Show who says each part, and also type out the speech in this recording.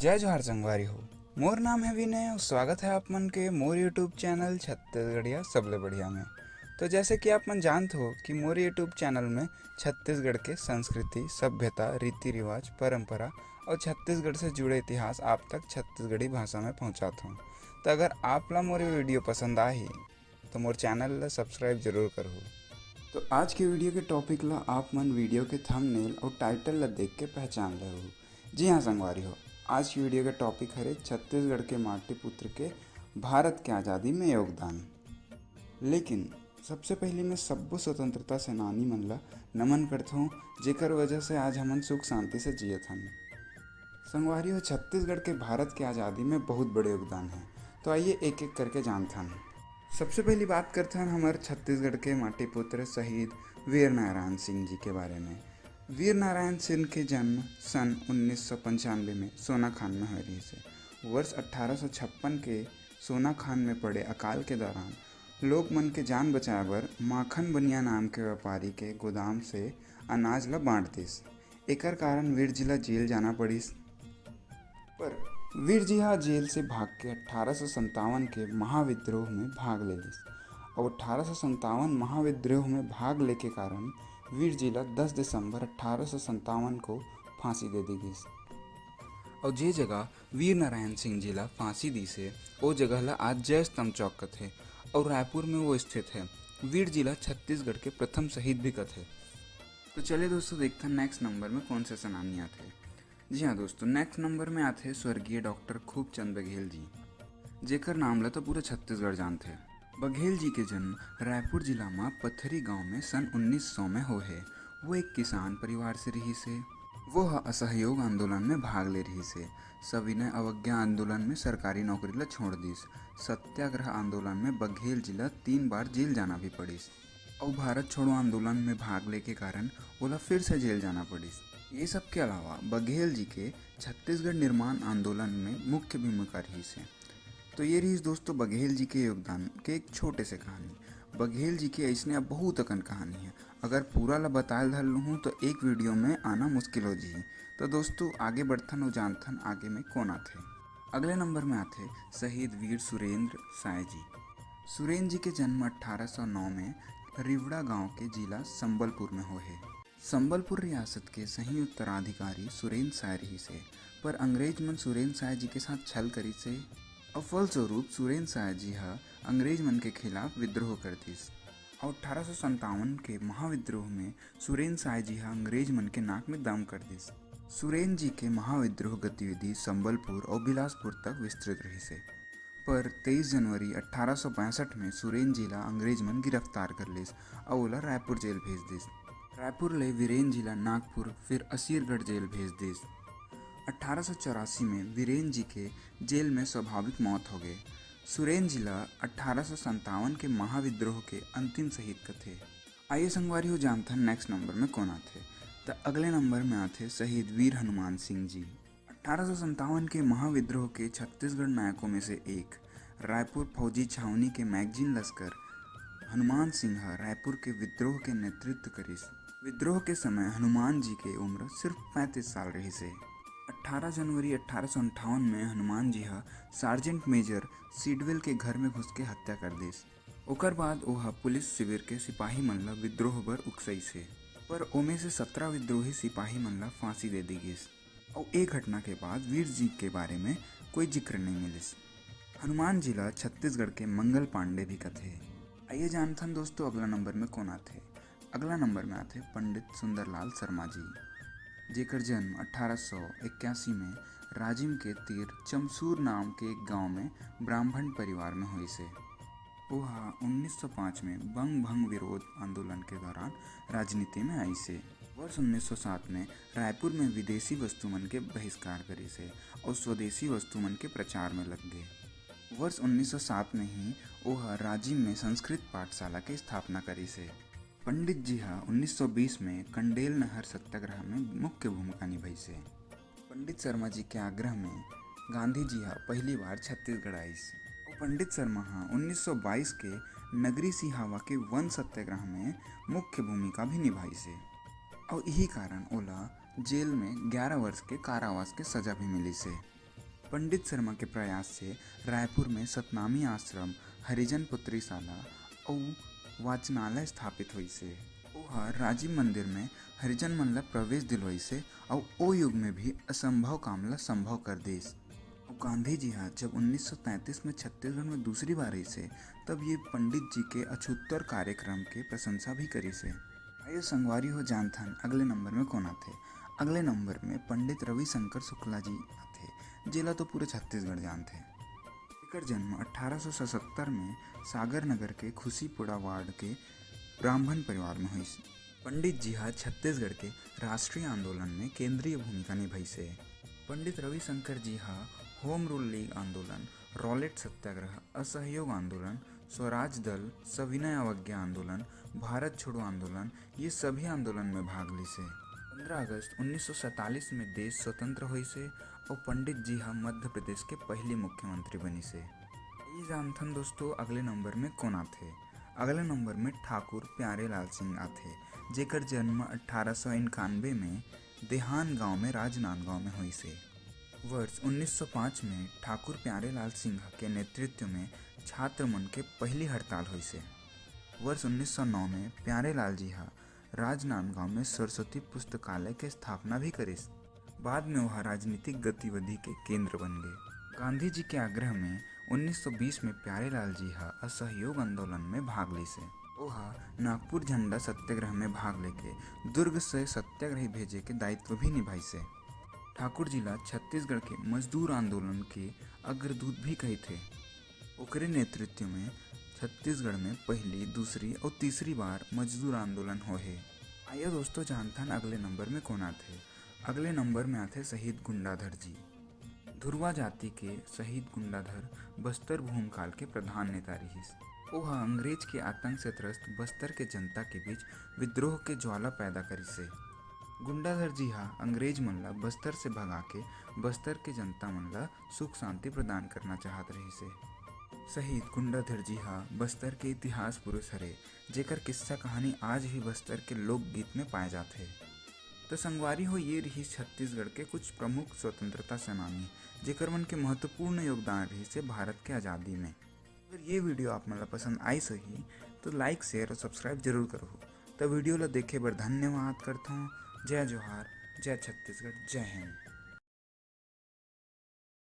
Speaker 1: जय जोहार संगवारी हो। मोर नाम है विनय और स्वागत है आप मन के मोर यूट्यूब चैनल छत्तीसगढ़िया सबले बढ़िया में। तो जैसे कि आप मन जानते हो कि मोर यूट्यूब चैनल में छत्तीसगढ़ के संस्कृति, सभ्यता, रीति रिवाज, परंपरा और छत्तीसगढ़ से जुड़े इतिहास आप तक छत्तीसगढ़ी भाषा में पहुँचाता हूँ। तो अगर आप ला मोर वीडियो पसंद आही तो मोर चैनल ला सब्सक्राइब जरूर करो। तो आज के वीडियो के टॉपिक ला आप मन वीडियो के थंबनेल और टाइटल ला देख के पहचान रहे हो। जी हाँ संगवारी हो, आज की वीडियो का टॉपिक है छत्तीसगढ़ के माटी पुत्र के भारत के आज़ादी में योगदान। लेकिन सबसे पहले मैं सब्बो स्वतंत्रता सेनानी मन ला नमन करता हूँ जेकर वजह से आज हमन सुख शांति से जियत हन। संगवारी हो, छत्तीसगढ़ के भारत के आज़ादी में बहुत बड़े योगदान है। तो आइए एक एक करके जानते हैं। सबसे पहली बात करते हैं हमारे छत्तीसगढ़ के माटी पुत्र शहीद वीर नारायण सिंह जी के बारे में। वीर नारायण सिंह के जन्म सन 1995 में सोनाखान में हुए से। वर्ष 1856 के सोनाखान में पड़े अकाल के दौरान लोग मन के जान बचाए बर माखन बनिया नाम के व्यापारी के गोदाम से अनाज ला बांट दिस। एकर कारण वीर जी ला जेल जाना पड़िस। पर वीर जी हा जेल से भाग के 1857 के महाविद्रोह में भाग ले लिस और 1857 महाविद्रोह में भाग ले के कारण वीर जी ला 10 दिसंबर 1857 को फांसी दे दी गई। और जे जगह वीर नारायण सिंह जी ला फांसी दी से वो जगह ला आज जय स्तंभ चौक कथे और रायपुर में वो स्थित है। वीर जी ला छत्तीसगढ़ के प्रथम शहीद भी कथे। तो चलिए दोस्तों देखते हैं नेक्स्ट नंबर में कौन से सेनानी आते हैं। जी हाँ दोस्तों, नेक्स्ट नंबर में आते हैं स्वर्गीय डॉक्टर खूबचंद बघेल जी, जेकर नाम ला तो पूरा छत्तीसगढ़ जानते हैं। बघेल जी के जन्म रायपुर जिला में पत्थरी गांव में सन 1900 में हो है। वो एक किसान परिवार से रही से। वो असहयोग आंदोलन में भाग ले रही से। सविनय अवज्ञा आंदोलन में सरकारी नौकरी ला छोड़ दीस। सत्याग्रह आंदोलन में बघेल जी ला 3 बार जेल जाना भी पड़िस और भारत छोड़ो आंदोलन में भाग ले के कारण ओला फिर से जेल जाना पड़िस। ये सब के अलावा बघेल जी के छत्तीसगढ़ निर्माण आंदोलन में मुख्य भूमिका रही से। तो ये रही दोस्तों बघेल जी के योगदान के एक छोटे से कहानी। बघेल जी के ऐसने अब बहुत अकन कहानी है। अगर पूरा ला बतायल धर लूँ तो एक वीडियो में आना मुश्किल हो जी। तो दोस्तों आगे बढ़थन और जानथन आगे में कौन आते। अगले नंबर में आते शहीद वीर सुरेंद्र साय जी। सुरेंद्र जी के जन्म 1809 में रिवड़ा गांव के जिला संबलपुर में हो है। संबलपुर रियासत के सही उत्तराधिकारी सुरेंद्र साय रही से। पर अंग्रेज मन सुरेंद्र साय जी के साथ छल करी से और फलस्वरूप सुरेंद्र साय जी हा अंग्रेज मन के खिलाफ विद्रोह कर दिस और 1857 के महाविद्रोह में सुरेंद्र साय जी हा अंग्रेज मन के नाक में दम कर दिस। सुरेंद्र जी के महाविद्रोह गतिविधि संबलपुर और बिलासपुर तक विस्तृत रही से। पर 23 जनवरी 1865 में सुरेंद्र जी ला अंग्रेज मन गिरफ्तार कर लिस और ओला रायपुर जेल भेज दिस। रायपुर ले वीरेंद्र जी ला नागपुर फिर असीरगढ़ जेल भेज दिस। 1884 में वीरेंद्र जी के जेल में स्वाभाविक मौत हो गए। सुरेंद्र जी ला 1857 के महाविद्रोह के अंतिम शहीद कथे। आइए संगवारी हो जानते हैं नेक्स्ट नंबर में कौन आते। तो अगले नंबर में आते शहीद वीर हनुमान सिंह जी। 1857 के महाविद्रोह के छत्तीसगढ़ नायकों में से एक रायपुर फौजी छावनी के मैगजीन लश्कर हनुमान सिंह रायपुर के विद्रोह के नेतृत्व करिस। विद्रोह के समय हनुमान जी के उम्र सिर्फ 35 साल रही से। 18 जनवरी 1858 में हनुमान जी सार्जेंट मेजर सीडवेल के घर में घुस के हत्या कर दिस। ओकर बाद ओह पुलिस शिविर के सिपाही मन ला विद्रोह बर उकसई से। पर ओमे से 17 विद्रोही सिपाही मन ला फांसी दे दी गिस और एक घटना के बाद वीर जी के बारे में कोई जिक्र नहीं मिलिस। हनुमान जी ला छत्तीसगढ़ के मंगल पांडे भी कथे। आइए जानथन दोस्तों अगला नंबर में कौन आते। अगला नंबर में आते पंडित सुंदरलाल शर्मा जी, जेकर जन्म 1881 में राजिम के तीर चमसूर नाम के एक गांव में ब्राह्मण परिवार में हुई से। वह 1905 में बंग भंग विरोध आंदोलन के दौरान राजनीति में आई से। वर्ष 1907 में रायपुर में विदेशी वस्तु मन के बहिष्कार करी से और स्वदेशी वस्तु मन के प्रचार में लग गए। वर्ष 1907 में ही वह राजिम में संस्कृत पाठशाला की स्थापना करी से। पंडित जी 1920 में कंडेल नहर सत्याग्रह में मुख्य भूमिका निभाई से। पंडित शर्मा जी के आग्रह में गांधी जी पहली बार छत्तीसगढ़ आईस और पंडित शर्मा 1922 के नगरी सिहावा के वन सत्याग्रह में मुख्य भूमिका भी निभाई से और यही कारण ओला जेल में 11 वर्ष के कारावास के सजा भी मिली से। पंडित शर्मा के प्रयास से रायपुर में सतनामी आश्रम, हरिजन पुत्रीशाला और वाचनालय स्थापित हुई से। ओहा राजीव मंदिर में हरिजन मन ला प्रवेश दिलवाई से और ओ युग में भी असंभव काम ला संभव कर देस। गांधी जी हाँ जब 1933 में छत्तीसगढ़ में दूसरी बार आई से तब ये पंडित जी के अछूतर कार्यक्रम के प्रशंसा भी करी से। आइए संगवारी हो जानथन अगले नंबर में कौन आथे। अगले नंबर में पंडित रविशंकर शुक्ला जी आथे, जेला तो पूरे छत्तीसगढ़ जानथे। एकर जन्म 1877 में सागर नगर के खुशीपुरा वार्ड के ब्राह्मण परिवार में हुई। पंडित जी हाँ छत्तीसगढ़ के राष्ट्रीय आंदोलन में केंद्रीय भूमिका निभाई से। पंडित रविशंकर जी हाँ होम रूल लीग आंदोलन, रॉलेट सत्याग्रह, असहयोग आंदोलन, स्वराज दल, सविनय अवज्ञा आंदोलन, भारत छोड़ो आंदोलन ये सभी आंदोलन में भाग ली से। 15 अगस्त 1947 में देश स्वतंत्र हुई से और पंडित जी हाँ मध्य प्रदेश के पहले मुख्यमंत्री बनी से। ये जानथन दोस्तों अगले नंबर में कौन आथे। अगले नंबर में ठाकुर प्यारेलाल सिंह आथे, जेकर जन्म 1891 में देहान गांव में राजनांदगांव में हुई से। वर्ष 1905 में ठाकुर प्यारेलाल सिंह के नेतृत्व में छात्र मन के पहली हड़ताल हुई से। वर्ष 1909 में प्यारेलाल जी हा राजनांदगांव में सरस्वती पुस्तकालय के स्थापना भी करिस। बाद में वह राजनीतिक गतिविधि के केंद्र बन गए। गांधी जी के आग्रह में 1920 में प्यारेलाल जी हा असहयोग आंदोलन में भाग ली से। ओहा नागपुर झंडा सत्याग्रह में भाग लेके दुर्ग से सत्याग्रही भेजे के दायित्व भी निभाई से। ठाकुर जिला छत्तीसगढ़ के मजदूर आंदोलन के अग्रदूत भी कहे थे। ओकरे नेतृत्व में छत्तीसगढ़ में पहली, दूसरी और तीसरी बार मजदूर आंदोलन होए। आइए दोस्तों जानथन अगले नंबर में कौन आथे। अगले नंबर में आथे शहीद गुंडाधर जी। धुरवा जाति के शहीद गुंडाधर बस्तर भूमकाल के प्रधान नेता रहिस। ओहा अंग्रेज के आतंक से त्रस्त बस्तर के जनता के बीच विद्रोह के ज्वाला पैदा करी से। गुंडाधर जी हाँ अंग्रेज मन ला बस्तर से भगा के बस्तर के जनता मन ला सुख शांति प्रदान करना चाहत रही से। शहीद गुंडाधर जी हाँ बस्तर के इतिहास पुरुष हरे, जेकर किस्सा कहानी आज भी बस्तर के लोकगीत में पाए जाते। तो संगवारी हो ये रही छत्तीसगढ़ के कुछ प्रमुख स्वतंत्रता सेनानी, जेकर मन के महत्वपूर्ण योगदान रही से भारत के आज़ादी में। अगर ये वीडियो आप मन ला पसंद आई सही तो लाइक, शेयर और सब्सक्राइब जरूर करो। तो वीडियो ला देखे बर धन्यवाद करता हूँ। जय जोहार, जय छत्तीसगढ़, जय हिंद।